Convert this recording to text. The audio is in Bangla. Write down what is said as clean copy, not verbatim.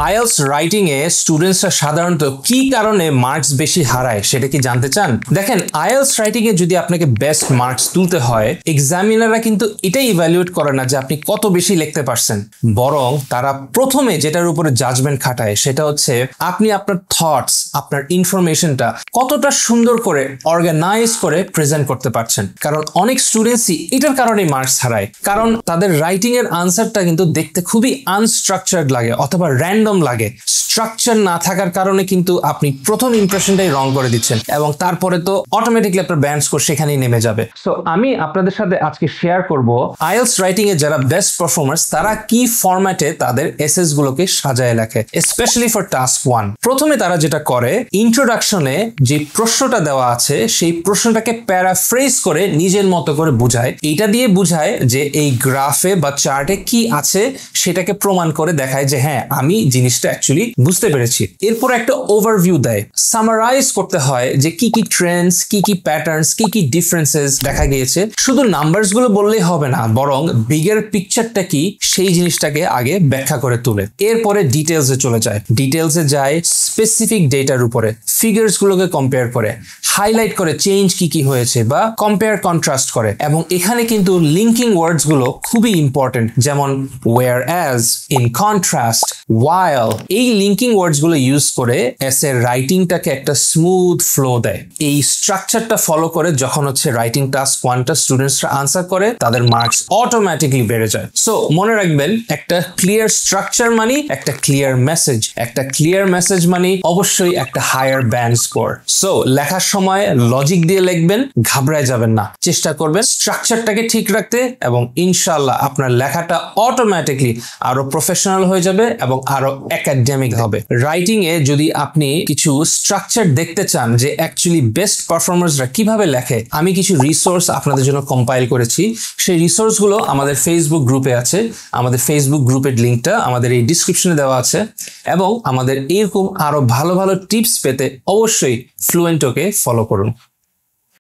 আইএলটিএস রাইটিং এ স্টুডেন্টসরা সাধারণত কি কারণে মার্কস বেশি হারায় সেটা কি জানতে চান? দেখেন, আইএলটিএস রাইটিং এ যদি আপনাকে বেস্ট মার্কস তুলতে হয়, এক্সামিনাররা কিন্তু এটাই ইভ্যালুয়েট করে না যে আপনি কত বেশি লিখতে পারছেন, বরং তারা প্রথমে যেটার উপরে জাজমেন্ট খাটায় সেটা হচ্ছে আপনি আপনার থটস, আপনার ইনফরমেশনটা কতটা সুন্দর করে অর্গানাইজ করে প্রেজেন্ট করতে পারছেন। কারণ অনেক স্টুডেন্টসই এটার কারণে মার্কস হারায়, কারণ তাদের রাইটিং এর আনসারটা কিন্তু দেখতে খুবই আনস্ট্রাকচার্ড লাগে অথবা র্যান্ডম লাগে। স্ট্রাকচার না থাকার কারণে কিন্তু আপনি প্রথম ইমপ্রেশনটাই রং করে দিচ্ছেন এবং তারপরে তো অটোমেটিকলি আপনার ব্যান্ড স্কোর সেখানেই নেমে যাবে। সো আমি আপনাদের সাথে আজকে শেয়ার করব আইএলটিএস রাইটিং এ যারা বেস্ট পারফর্মার্স তারা কি ফরম্যাটে তাদের এসএস গুলোকে সাজায় লেখে, স্পেশালি ফর টাস্ক 1। প্রথমে তারা যেটা করে, ইন্ট্রোডাকশনে যে প্রশ্নটা দেওয়া আছে সেই প্রশ্নটাকে প্যারাফ্রেজ করে নিজের মতো করে বুঝায়। এটা দিয়ে বুঝায় যে এই গ্রাফে বা চার্টে কি আছে সেটাকে প্রমাণ করে দেখায় যে হ্যাঁ, আমি জিনিসটা অ্যাকচুয়ালি বুঝতে পেরেছি। এরপর একটা ওভারভিউ দেয়, সামারাইজ করতে হয় যে কি কি ট্রেন্ডস, কি কি প্যাটার্নস, কি কি ডিফারেন্সেস দেখা গিয়েছে। শুধু নাম্বারস গুলো বললেই হবে না, বরং বিগের পিকচারটা কি সেই জিনিসটাকে আগে ব্যাখ্যা করে তুলে। এরপরে ডিটেলসে চলে যায়, ডিটেলসে যায় স্পেসিফিক ডেটার উপরে, ফিগার্স গুলোকে কম্পেয়ার করে, হাইলাইট করে চেঞ্জ কি কি হয়েছে বা কম্পেয়ার কন্ট্রাস্ট করে। এবং এখানে কিন্তু লিঙ্কিং ওয়ার্ডস গুলো খুবই ইম্পর্টেন্ট, যেমন whereas, in contrast, while। এই লিঙ্কিং ওয়ার্ডস গুলো ইউজ করে এসে রাইটিংটাকে একটা স্মুথ ফ্লো দেয়। এই স্ট্রাকচারটা ফলো করে যখন হচ্ছে রাইটিং টাস্ক 1টা স্টুডেন্টসরা আনসার করে, তাদের মার্কস অটোমেটিকলি বেড়ে যায়। সো মনে রাখবেন, একটা ক্লিয়ার স্ট্রাকচার মানে একটা ক্লিয়ার মেসেজ, একটা ক্লিয়ার মেসেজ মানে অবশ্যই একটা হায়ার ব্যান্ড স্কোর। সো লেখার সময় লজিক দিয়ে লিখবেন, ঘাবড়ায় যাবেন না, চেষ্টা করবেন স্ট্রাকচারটাকে ঠিক রাখতে এবং ইনশাআল্লাহ আপনার লেখাটা অটোমেটিকলি আরো প্রফেশনাল হয়ে যাবে এবং আরো একাডেমিক হবে। রাইটিং এ যদি আপনি কিছু স্ট্রাকচার দেখতে চান যে অ্যাকচুয়ালি বেস্ট পারফর্মার্সরা কিভাবে লেখে, আমি কিছু রিসোর্স আপনাদের জন্য কম্পাইল করেছি। সেই রিসোর্স গুলো আমাদের ফেসবুক গ্রুপে আছে, আমাদের ফেসবুক গ্রুপের লিঙ্কটা আমাদের এই ডিসক্রিপশনে দেওয়া আছে। এবং আমাদের এরকম আরো ভালো ভালো টিপস পেতে অবশ্যই ফ্লুয়েন্টোকে ফলো করুন।